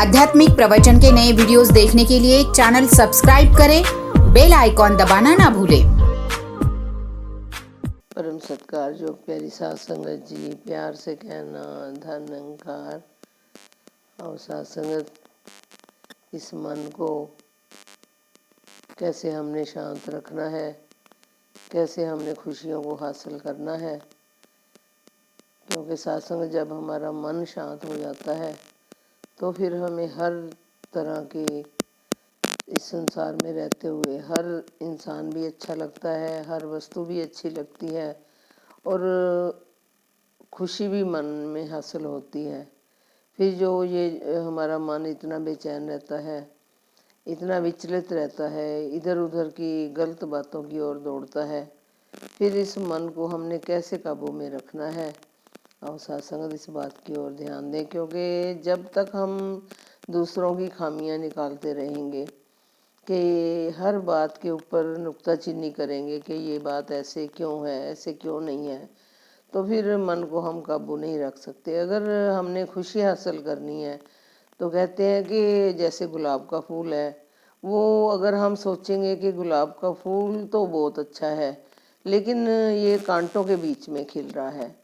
आध्यात्मिक प्रवचन के नए वीडियोस देखने के लिए चैनल सब्सक्राइब करें, बेल आइकॉन दबाना ना भूलें। परम सत्कार जो प्यारी साध संगत जी, प्यार से कहना धन अहंकार और साध संगत, इस मन को कैसे हमने शांत रखना है, कैसे हमने खुशियों को हासिल करना है। क्योंकि साध संगत जब हमारा मन शांत हो जाता है तो फिर हमें हर तरह के इस संसार में रहते हुए हर इंसान भी अच्छा लगता है, हर वस्तु भी अच्छी लगती है और खुशी भी मन में हासिल होती है। फिर जो ये हमारा मन इतना बेचैन रहता है, इतना विचलित रहता है, इधर उधर की गलत बातों की ओर दौड़ता है, फिर इस मन को हमने कैसे काबू में रखना है। और साथ संगत इस बात की ओर ध्यान दें, क्योंकि जब तक हम दूसरों की खामियां निकालते रहेंगे कि हर बात के ऊपर नुक्ताचीनी करेंगे कि ये बात ऐसे क्यों है, ऐसे क्यों नहीं है, तो फिर मन को हम काबू नहीं रख सकते। अगर हमने खुशी हासिल करनी है तो कहते हैं कि जैसे गुलाब का फूल है, वो अगर हम सोचेंगे कि गुलाब का फूल तो बहुत अच्छा है लेकिन ये कांटों के बीच में खिल रहा है,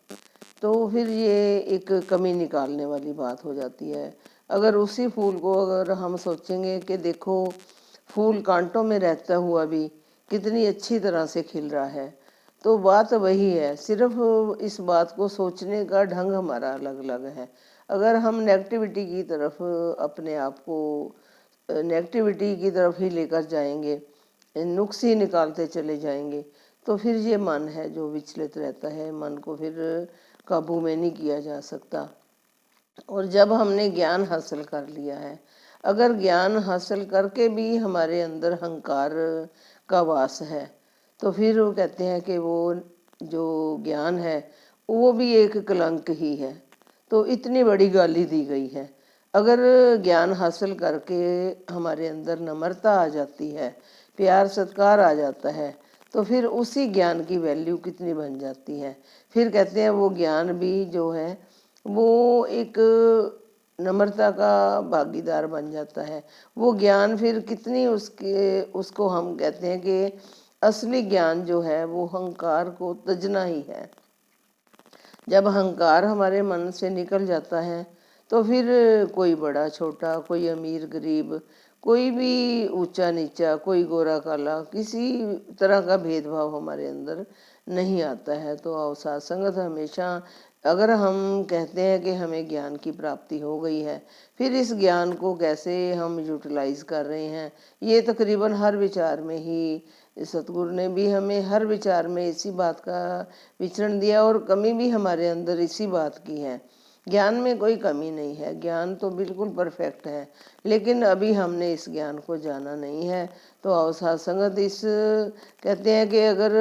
तो फिर ये एक कमी निकालने वाली बात हो जाती है। अगर उसी फूल को अगर हम सोचेंगे कि देखो फूल कांटों में रहता हुआ भी कितनी अच्छी तरह से खिल रहा है, तो बात वही है, सिर्फ इस बात को सोचने का ढंग हमारा अलग अलग है। अगर हम नेगेटिविटी की तरफ अपने आप को नेगेटिविटी की तरफ ही लेकर जाएंगे, नुक्स ही निकालते चले जाएंगे, तो फिर ये मन है जो विचलित रहता है, मन को फिर काबू में नहीं किया जा सकता। और जब हमने ज्ञान हासिल कर लिया है, अगर ज्ञान हासिल करके भी हमारे अंदर अहंकार का वास है, तो फिर वो कहते हैं कि वो जो ज्ञान है वो भी एक कलंक ही है। तो इतनी बड़ी गाली दी गई है। अगर ज्ञान हासिल करके हमारे अंदर नम्रता आ जाती है, प्यार सत्कार आ जाता है, तो फिर उसी ज्ञान की वैल्यू कितनी बन जाती है। फिर कहते हैं वो ज्ञान भी जो है वो एक नम्रता का भागीदार बन जाता है। वो ज्ञान फिर कितनी उसको हम कहते हैं कि असली ज्ञान जो है वो अहंकार को तजना ही है। जब अहंकार हमारे मन से निकल जाता है तो फिर कोई बड़ा छोटा, कोई अमीर गरीब, कोई भी ऊंचा नीचा, कोई गोरा काला, किसी तरह का भेदभाव हमारे अंदर नहीं आता है। तो आओ साथ संगत, हमेशा अगर हम कहते हैं कि हमें ज्ञान की प्राप्ति हो गई है, फिर इस ज्ञान को कैसे हम यूटिलाइज कर रहे हैं, ये तकरीबन हर विचार में ही सतगुरु ने भी हमें हर विचार में इसी बात का विचरण दिया और कमी भी हमारे अंदर इसी बात की है। ज्ञान में कोई कमी नहीं है, ज्ञान तो बिल्कुल परफेक्ट है, लेकिन अभी हमने इस ज्ञान को जाना नहीं है। तो आओ साथ संगत, इस कहते हैं कि अगर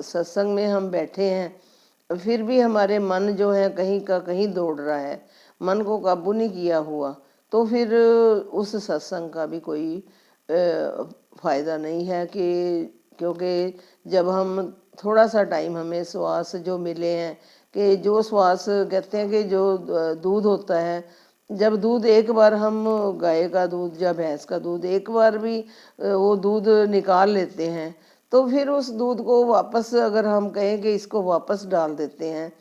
सत्संग में हम बैठे हैं फिर भी हमारे मन जो है कहीं का कहीं दौड़ रहा है, मन को काबू नहीं किया हुआ, तो फिर उस सत्संग का भी कोई फायदा नहीं है। क्योंकि जब हम थोड़ा सा टाइम हमें श्वास जो मिले हैं, कि जो श्वास कहते हैं कि जो दूध होता है, जब दूध एक बार हम गाय का दूध या भैंस का दूध एक बार भी वो दूध निकाल लेते हैं, तो फिर उस दूध को वापस अगर हम कहें कि इसको वापस डाल देते हैं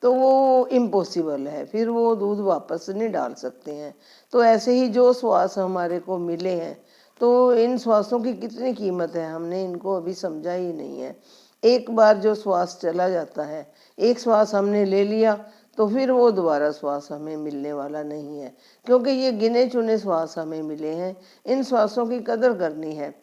तो वो इम्पॉसिबल है, फिर वो दूध वापस नहीं डाल सकते हैं। तो ऐसे ही जो श्वास हमारे को मिले हैं, तो इन श्वासों की कितनी कीमत है हमने इनको अभी समझा ही नहीं है। एक बार जो श्वास चला जाता है, एक श्वास हमने ले लिया, तो फिर वो दोबारा श्वास हमें मिलने वाला नहीं है, क्योंकि ये गिने चुने श्वास हमें मिले हैं। इन श्वासों की कदर करनी है।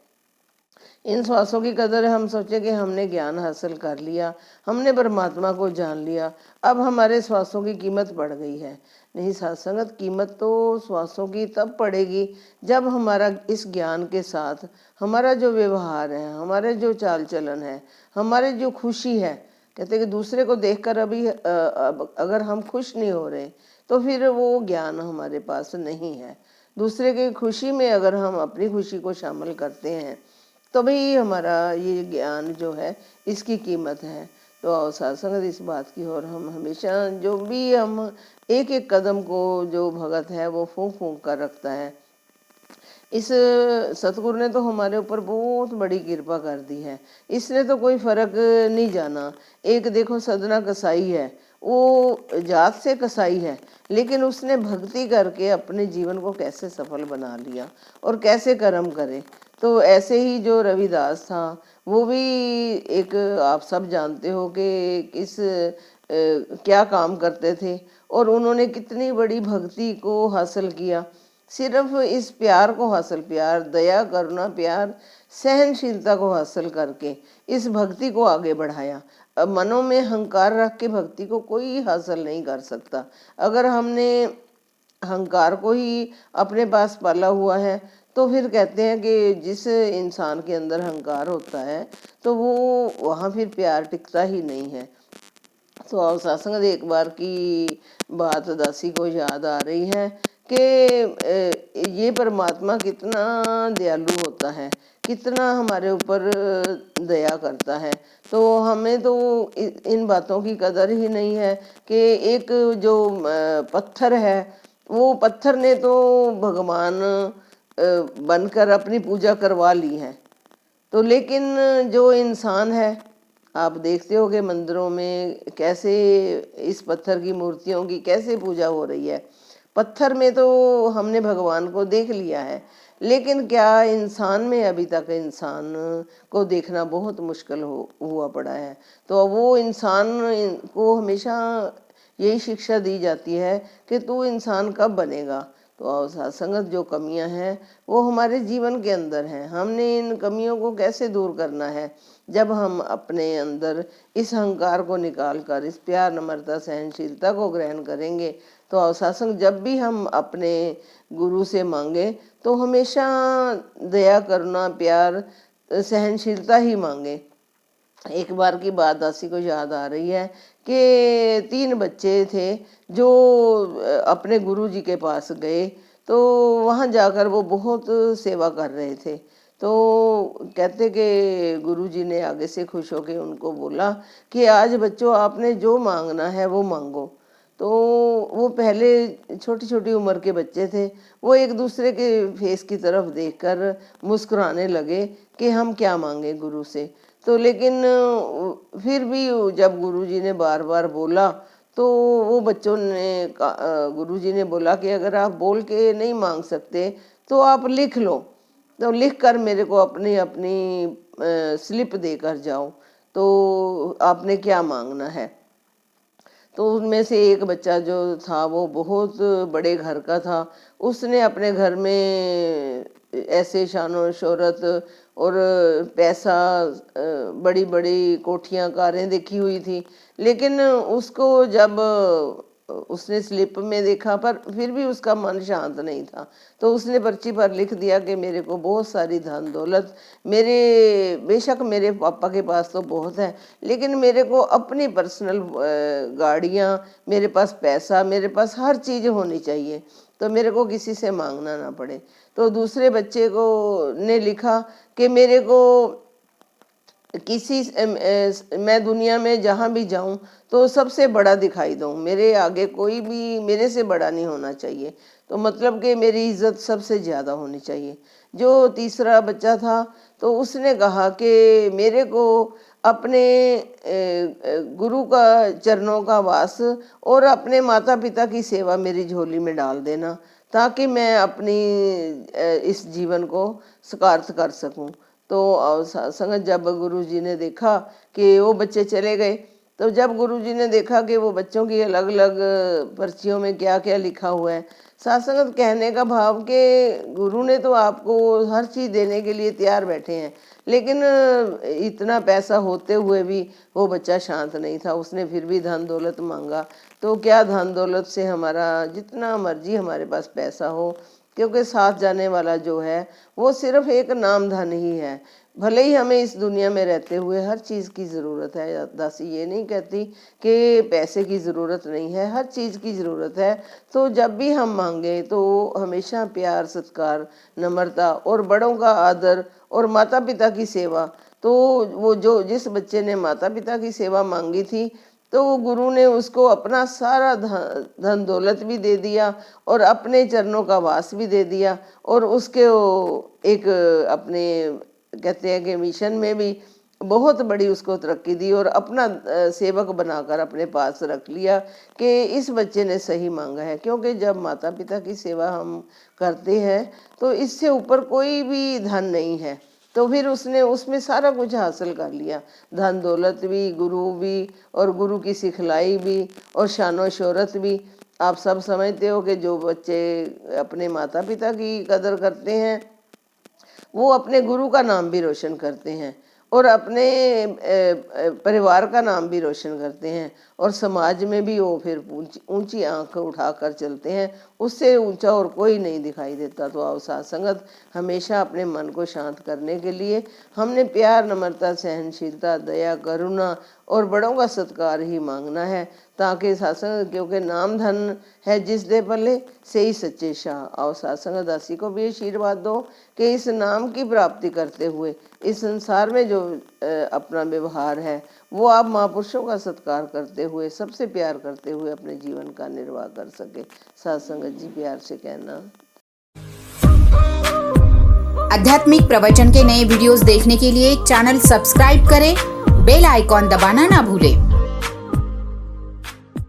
इन श्वासों की कदर हम सोचे कि हमने ज्ञान हासिल कर लिया, हमने परमात्मा को जान लिया, अब हमारे श्वासों की कीमत बढ़ गई है। नहीं साथ संगत, कीमत तो श्वासों की तब पड़ेगी जब हमारा इस ज्ञान के साथ हमारा जो व्यवहार है, हमारे जो चाल चलन है, हमारे जो खुशी है, कहते कि दूसरे को देखकर अभी अगर हम खुश नहीं हो रहे तो फिर वो ज्ञान हमारे पास नहीं है। दूसरे की खुशी में अगर हम अपनी खुशी को शामिल करते हैं तो भाई हमारा ये ज्ञान जो है इसकी कीमत है। तो आओ साथ संगत, इस बात की ओर हम हमेशा जो भी हम एक एक कदम को जो भगत है वो फूंक फूंक कर रखता है। इस सतगुरु ने तो हमारे ऊपर बहुत बड़ी कृपा कर दी है। इसने तो कोई फर्क नहीं जाना। एक देखो सदना कसाई है, वो जात से कसाई है, लेकिन उसने भक्ति करके अपने जीवन को कैसे सफल बना लिया और कैसे कर्म करे। तो ऐसे ही जो रविदास था वो भी एक, आप सब जानते हो कि किस क्या काम करते थे और उन्होंने कितनी बड़ी भक्ति को हासिल किया। सिर्फ इस प्यार को हासिल, प्यार, दया, करुणा, प्यार, सहनशीलता को हासिल करके इस भक्ति को आगे बढ़ाया। अब मनों में अहंकार रख के भक्ति को कोई हासिल नहीं कर सकता। अगर हमने अहंकार को ही अपने पास पाला हुआ है तो फिर कहते हैं कि जिस इंसान के अंदर अहंकार होता है तो वो वहाँ फिर प्यार टिकता ही नहीं है। तो अब सत्संग एक बार की बात दासी को याद आ रही है कि ये परमात्मा कितना दयालु होता है, कितना हमारे ऊपर दया करता है। तो हमें तो इन बातों की कदर ही नहीं है कि एक जो पत्थर है, वो पत्थर ने तो भगवान बनकर अपनी पूजा करवा ली है। तो लेकिन जो इंसान है, आप देखते हो कि मंदिरों में कैसे इस पत्थर की मूर्तियों की कैसे पूजा हो रही है। पत्थर में तो हमने भगवान को देख लिया है, लेकिन क्या इंसान में अभी तक इंसान को देखना बहुत मुश्किल हुआ पड़ा है। तो वो इंसान को हमेशा यही शिक्षा दी जाती है कि तू इंसान कब बनेगा। तो सत्संगत जो कमियां हैं वो हमारे जीवन के अंदर हैं। हमने इन कमियों को कैसे दूर करना है? जब हम अपने अंदर इस अहंकार को निकाल कर इस प्यार, नम्रता, सहनशीलता को ग्रहण करेंगे तो सत्संग जब भी हम अपने गुरु से मांगे तो हमेशा दया, करुणा, प्यार, सहनशीलता ही मांगे। एक बार की बात दासी को याद आ रही है कि 3 बच्चे थे जो अपने गुरु जी के पास गए। तो वहाँ जाकर वो बहुत सेवा कर रहे थे। तो कहते कि गुरुजी ने आगे से खुश होकर उनको बोला कि आज बच्चों आपने जो मांगना है वो मांगो। तो वो पहले छोटी छोटी उम्र के बच्चे थे, वो एक दूसरे के फेस की तरफ देखकर मुस्कुराने लगे कि हम क्या मांगे गुरु से। तो लेकिन फिर भी जब गुरुजी ने बार बार बोला तो वो बच्चों ने गुरुजी ने बोला कि अगर आप बोल के नहीं मांग सकते तो आप लिख लो, तो लिख कर मेरे को अपनी अपनी स्लिप देकर जाओ, तो आपने क्या मांगना है। तो उनमें से एक बच्चा जो था वो बहुत बड़े घर का था। उसने अपने घर में ऐसे शानो शोहरत और पैसा, बड़ी बड़ी कोठियाँ, कारें देखी हुई थी। लेकिन उसको जब उसने स्लिप में देखा पर फिर भी उसका मन शांत नहीं था। तो उसने पर्ची पर लिख दिया कि मेरे को बहुत सारी धन दौलत, बेशक मेरे पापा के पास तो बहुत है, लेकिन मेरे को अपनी पर्सनल गाड़ियाँ, मेरे पास पैसा, मेरे पास हर चीज़ होनी चाहिए, तो मेरे को किसी से मांगना ना पड़े। तो दूसरे बच्चे को ने लिखा कि मेरे को मैं दुनिया में जहाँ भी जाऊँ तो सबसे बड़ा दिखाई दूँ, मेरे आगे कोई भी मेरे से बड़ा नहीं होना चाहिए। तो मतलब कि मेरी इज्जत सबसे ज़्यादा होनी चाहिए। जो तीसरा बच्चा था तो उसने कहा कि मेरे को अपने गुरु का चरणों का वास और अपने माता पिता की सेवा मेरी झोली में डाल देना, ताकि मैं अपनी इस जीवन को साकार कर सकूं। तो संगत जब गुरुजी ने देखा कि वो बच्चे चले गए, तो जब गुरुजी ने देखा कि वो बच्चों की अलग अलग पर्चियों में क्या क्या लिखा हुआ है, सत्संगत कहने का भाव कि गुरु ने तो आपको हर चीज़ देने के लिए तैयार बैठे हैं, लेकिन इतना पैसा होते हुए भी वो बच्चा शांत नहीं था। उसने फिर भी धन दौलत मांगा। तो क्या धन दौलत से हमारा जितना मर्जी हमारे पास पैसा हो, क्योंकि साथ जाने वाला जो है वो सिर्फ एक नाम धन ही है। भले ही हमें इस दुनिया में रहते हुए हर चीज़ की ज़रूरत है, दासी ये नहीं कहती कि पैसे की ज़रूरत नहीं है, हर चीज़ की ज़रूरत है। तो जब भी हम मांगे तो हमेशा प्यार, सत्कार, नम्रता और बड़ों का आदर और माता पिता की सेवा। तो वो जिस बच्चे ने माता पिता की सेवा मांगी थी तो वो गुरु ने उसको अपना सारा धन दौलत भी दे दिया और अपने चरणों का वास भी दे दिया, और उसके वो एक अपने कहते हैं कि मिशन में भी बहुत बड़ी उसको तरक्की दी और अपना सेवक बनाकर अपने पास रख लिया कि इस बच्चे ने सही मांगा है। क्योंकि जब माता पिता की सेवा हम करते हैं तो इससे ऊपर कोई भी धन नहीं है। तो फिर उसने उसमें सारा कुछ हासिल कर लिया, धन दौलत भी, गुरु भी, और गुरु की सिखलाई भी, और शानो शोहरत भी। आप सब समझते हो कि जो बच्चे अपने माता पिता की कदर करते हैं वो अपने गुरु का नाम भी रोशन करते हैं और अपने परिवार का नाम भी रोशन करते हैं, और समाज में भी वो फिर ऊंची आंख उठाकर चलते हैं। उससे ऊंचा और कोई नहीं दिखाई देता। तो आओ साथ संगत, हमेशा अपने मन को शांत करने के लिए हमने प्यार, नम्रता, सहनशीलता, दया, करुणा और बड़ों का सत्कार ही मांगना है, ताकि सासंग, क्योंकि नाम धन है जिस दे पले से ही सच्चे शाह। आओ सासंग दासी को भी आशीर्वाद दो कि इस नाम की प्राप्ति करते हुए इस संसार में जो अपना व्यवहार है वो आप महापुरुषों का सत्कार करते हुए, सबसे प्यार करते हुए अपने जीवन का निर्वाह कर सके। साथ संगत जी प्यार से कहना। आध्यात्मिक प्रवचन के नए वीडियोस देखने के लिए चैनल सब्सक्राइब करें, बेल आइकॉन दबाना ना भूलें।